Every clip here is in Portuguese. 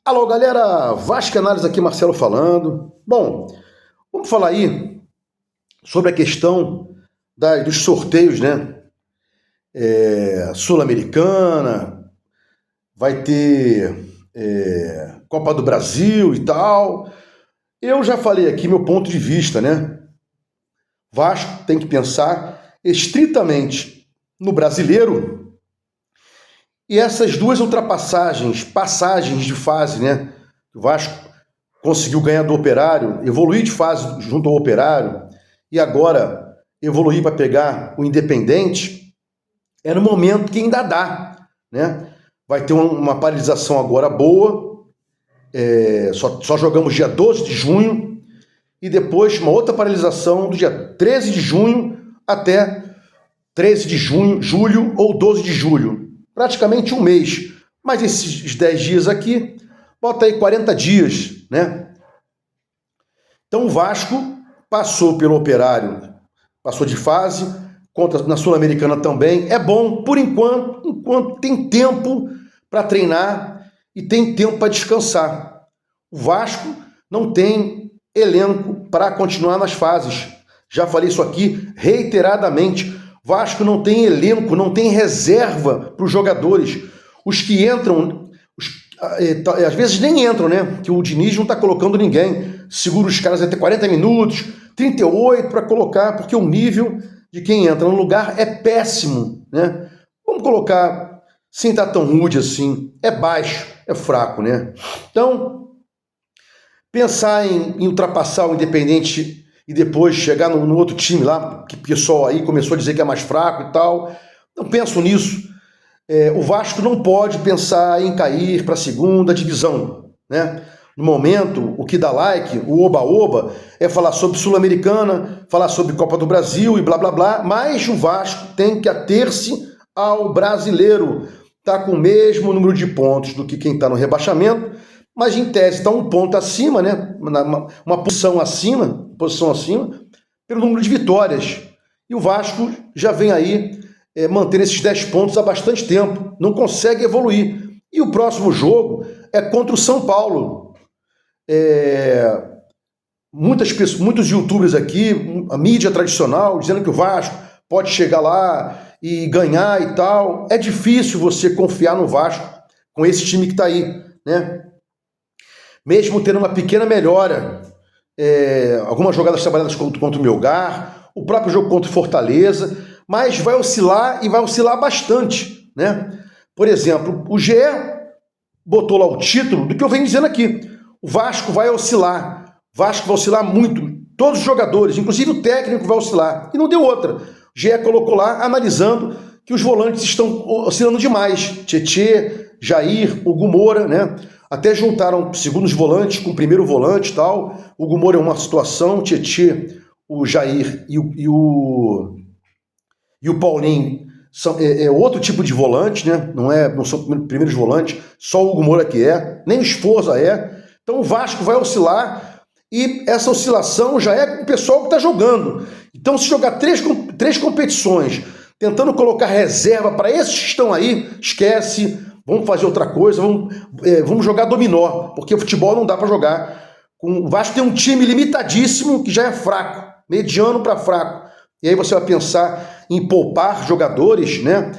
Alô, galera, Vasco Análise aqui, Marcelo falando. Bom, vamos falar aí sobre a questão dos sorteios, né? Sul-Americana, vai ter Copa do Brasil e tal. Eu já falei aqui meu ponto de vista, né? Vasco tem que pensar estritamente no brasileiro. E essas duas passagens de fase, né? O Vasco conseguiu ganhar do Operário, evoluir de fase junto ao Operário, e agora evoluir para pegar o Independente, é no momento que ainda dá, né? Vai ter uma paralisação agora boa, só jogamos dia 12 de junho, e depois uma outra paralisação do dia 13 de junho até 13 de julho ou 12 de julho. Praticamente um mês. Mas esses 10 dias aqui, bota aí 40 dias, né? Então o Vasco passou pelo Operário, passou de fase, na Sul-Americana também. É bom, por enquanto tem tempo para treinar e tem tempo para descansar. O Vasco não tem elenco para continuar nas fases. Já falei isso aqui reiteradamente. Vasco não tem elenco, não tem reserva para os jogadores. Os que entram, às vezes nem entram, né? Que o Diniz não está colocando ninguém. Segura os caras até 40 minutos, 38 para colocar, porque o nível de quem entra no lugar é péssimo, né? Vamos colocar, sem estar tão rude assim, é baixo, é fraco, né? Então, pensar em ultrapassar o Independente e depois chegar no outro time lá, que o pessoal aí começou a dizer que é mais fraco e tal. Não penso nisso. O Vasco não pode pensar em cair para a segunda divisão, né? No momento, o que dá like, o oba-oba, é falar sobre Sul-Americana, falar sobre Copa do Brasil e blá blá blá, mas o Vasco tem que ater-se ao brasileiro. Está com o mesmo número de pontos do que quem está no rebaixamento, mas em tese está um ponto acima, né? Uma posição acima, pelo número de vitórias. E o Vasco já vem aí mantendo esses 10 pontos há bastante tempo, não consegue evoluir. E o próximo jogo é contra o São Paulo. Muitos youtubers aqui, a mídia tradicional, dizendo que o Vasco pode chegar lá e ganhar e tal. É difícil você confiar no Vasco com esse time que está aí, né? Mesmo tendo uma pequena melhora, algumas jogadas trabalhadas contra o Melgar, o próprio jogo contra o Fortaleza, mas vai oscilar e vai oscilar bastante, né? Por exemplo, o GE botou lá o título do que eu venho dizendo aqui. O Vasco vai oscilar. O Vasco vai oscilar muito. Todos os jogadores, inclusive o técnico, vai oscilar. E não deu outra. O GE colocou lá, analisando que os volantes estão oscilando demais. Tietê, Jair, Hugo Moura, né? Até juntaram segundos volantes com o primeiro volante e tal. O Hugo Moura é uma situação, o Tietê, o Jair e o Paulinho é outro tipo de volante, né? Não são primeiros volantes, só o Hugo Moura que nem o Esforza é. Então o Vasco vai oscilar e essa oscilação já é com o pessoal que está jogando. Então se jogar três competições tentando colocar reserva para esses que estão aí, esquece. Vamos fazer outra coisa, vamos jogar dominó, porque o futebol não dá para jogar. O Vasco tem um time limitadíssimo que já é fraco, mediano para fraco. E aí você vai pensar em poupar jogadores, né?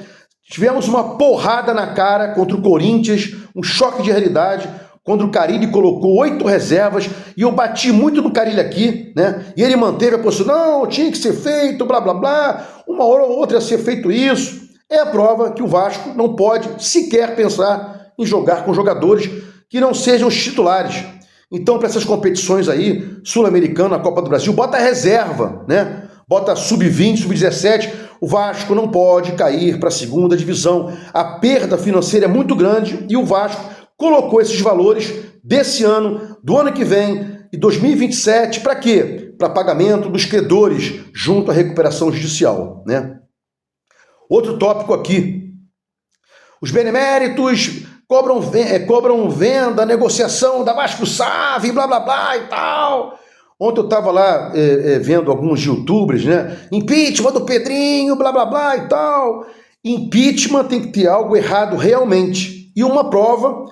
Tivemos uma porrada na cara contra o Corinthians, um choque de realidade, quando o Carille colocou 8 reservas, e eu bati muito no Carille aqui, né? E ele manteve a postura, não, tinha que ser feito, blá, blá, blá, uma hora ou outra ia ser feito isso. É a prova que o Vasco não pode sequer pensar em jogar com jogadores que não sejam os titulares. Então, para essas competições aí, Sul-Americana, Copa do Brasil, bota reserva, né? Bota sub-20, sub-17. O Vasco não pode cair para a segunda divisão. A perda financeira é muito grande e o Vasco colocou esses valores desse ano, do ano que vem e 2027, para quê? Para pagamento dos credores junto à recuperação judicial, né? Outro tópico aqui, os beneméritos cobram venda, negociação da Vasco-SAF, blá, blá, blá e tal. Ontem eu estava lá vendo alguns youtubers, né? Impeachment do Pedrinho, blá, blá, blá e tal. Impeachment tem que ter algo errado realmente. E uma prova,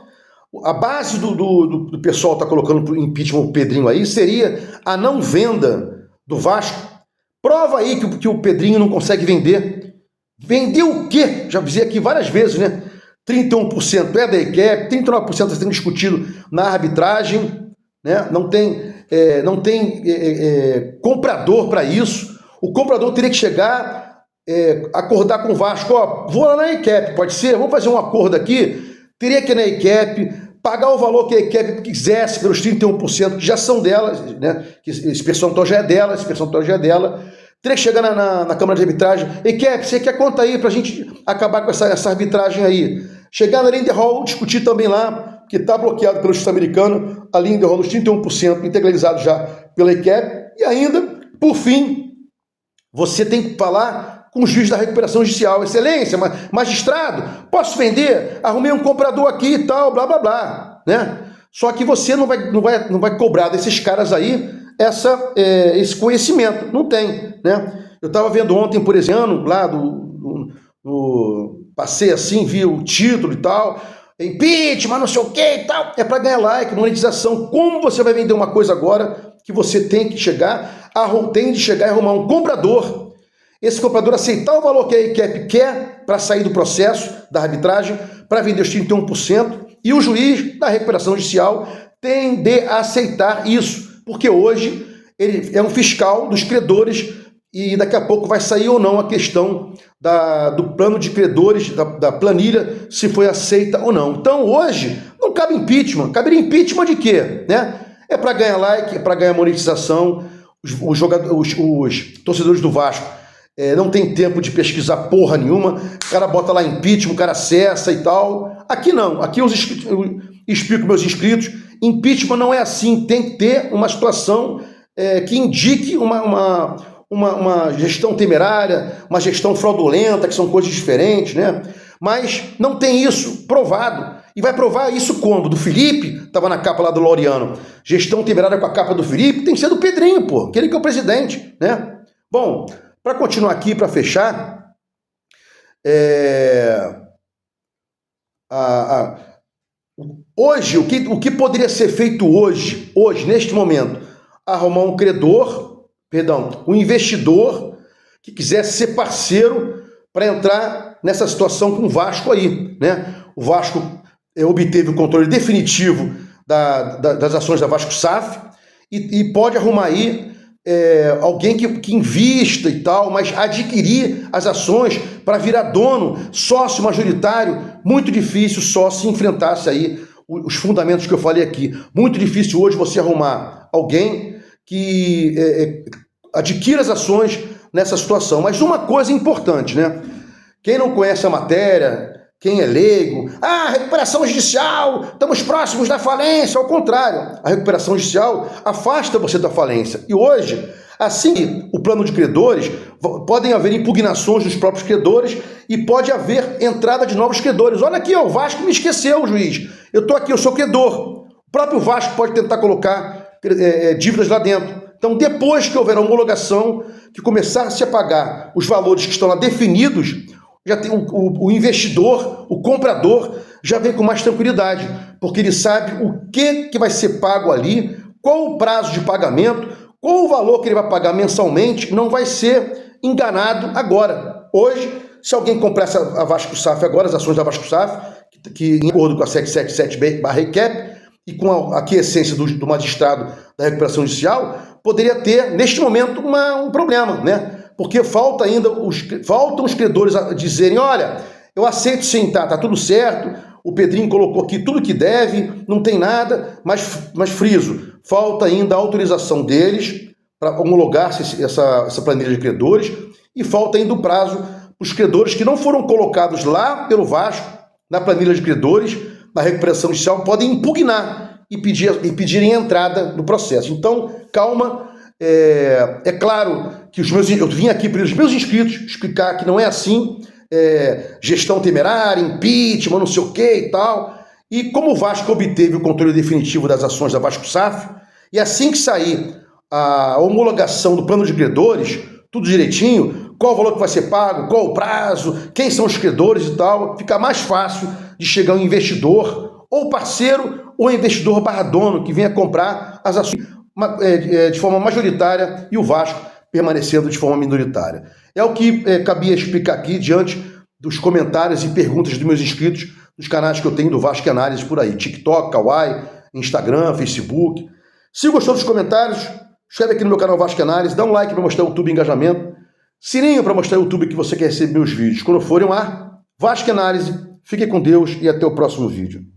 A base do pessoal está colocando pro impeachment o Pedrinho aí seria a não venda do Vasco. Prova aí que o Pedrinho não consegue vender. Vender o quê? Já avisei aqui várias vezes, né? 31% é da ECAP, 39% está sendo discutido na arbitragem, né? Não tem comprador para isso. O comprador teria que chegar, acordar com o Vasco, ó, vou lá na ECAP, pode ser? Vamos fazer um acordo aqui. Teria que ir na ECAP, pagar o valor que a ECAP quisesse pelos 31% que já são delas, né? Esse percentual já é dela, Teria que chegar na Câmara de Arbitragem. ECAP, você quer conta aí pra gente acabar com essa arbitragem aí? Chegar na Linde Hall, discutir também lá, que está bloqueado pelo Justiça Americano, a Linde Hall dos 31% integralizado já pela ECAP. E ainda, por fim, você tem que falar com o juiz da recuperação judicial. Excelência, magistrado, posso vender? Arrumei um comprador aqui e tal, blá, blá, blá. Né? Só que você não vai cobrar desses caras aí esse conhecimento. Não tem. Né? Eu estava vendo ontem, por exemplo, lá passei assim, vi o título e tal, impeachment, não sei o que e tal. É para ganhar like, monetização. Como você vai vender uma coisa agora que você tem de chegar e arrumar um comprador? Esse comprador aceitar o valor que a ECAP quer para sair do processo da arbitragem, para vender os 31%, e o juiz da recuperação judicial tem de aceitar isso, porque hoje ele é um fiscal dos credores e daqui a pouco vai sair ou não a questão do plano de credores, da planilha, se foi aceita ou não. Então hoje não cabe impeachment. Caberia impeachment de quê? Né? É para ganhar like, é para ganhar monetização. Os torcedores do Vasco não tem tempo de pesquisar porra nenhuma, o cara bota lá impeachment, o cara acessa e tal. Aqui não, aqui eu explico meus inscritos, impeachment não é assim, tem que ter uma situação que indique uma gestão temerária, uma gestão fraudulenta, que são coisas diferentes, né? Mas não tem isso provado. E vai provar isso como? Do Felipe, estava na capa lá do Laureano. Gestão temerária com a capa do Felipe, tem que ser do Pedrinho, pô, aquele que é o presidente, né? Bom, para continuar aqui, para fechar, hoje, o que poderia ser feito hoje, neste momento? Arrumar um investidor que quisesse ser parceiro para entrar nessa situação com o Vasco aí, né? O Vasco obteve o controle definitivo das ações da Vasco SAF e pode arrumar aí alguém que invista e tal, mas adquirir as ações para virar dono, sócio majoritário, muito difícil só se enfrentasse aí os fundamentos que eu falei aqui. Muito difícil hoje você arrumar alguém que adquira as ações nessa situação. Mas uma coisa importante, né? Quem não conhece a matéria, quem é leigo, recuperação judicial, estamos próximos da falência. Ao contrário, a recuperação judicial afasta você da falência. E hoje, assim, o plano de credores, podem haver impugnações dos próprios credores e pode haver entrada de novos credores. Olha aqui, o Vasco me esqueceu, juiz. Eu estou aqui, eu sou credor. O próprio Vasco pode tentar colocar dívidas lá dentro. Então, depois que houver a homologação, que começar-se a pagar os valores que estão lá definidos, já tem o investidor, o comprador, já vem com mais tranquilidade, porque ele sabe o que vai ser pago ali, qual o prazo de pagamento, qual o valor que ele vai pagar mensalmente, não vai ser enganado agora. Hoje, se alguém comprasse a Vasco SAF agora, as ações da Vasco SAF, que em acordo com a 777/ECAP, e com a aquiescência do magistrado da recuperação judicial, poderia ter, neste momento, um problema, né? Porque faltam os credores a dizerem, olha, eu aceito sim, tá tudo certo, o Pedrinho colocou aqui tudo que deve, não tem nada, mas friso, falta ainda a autorização deles para homologar-se essa planilha de credores e falta ainda o prazo para os credores que não foram colocados lá pelo Vasco, na planilha de credores, na recuperação judicial, podem impugnar e pedirem entrada no processo. Então, calma, é claro que eu vim aqui para os meus inscritos explicar que não é assim, gestão temerária, impeachment, não sei o que e tal. E como o Vasco obteve o controle definitivo das ações da Vasco SAF, e assim que sair a homologação do plano de credores, tudo direitinho, qual o valor que vai ser pago, qual o prazo, quem são os credores e tal, fica mais fácil de chegar um investidor ou parceiro ou investidor barra dono que venha comprar as ações de forma majoritária e o Vasco permanecendo de forma minoritária. É o que cabia explicar aqui diante dos comentários e perguntas dos meus inscritos dos canais que eu tenho do Vasco Análise por aí, TikTok, Kawaii, Instagram, Facebook. Se gostou dos comentários, escreve aqui no meu canal Vasco Análise, dá um like para mostrar o YouTube engajamento, sininho para mostrar o YouTube que você quer receber meus vídeos quando forem lá. Vasco Análise, fique com Deus e até o próximo vídeo.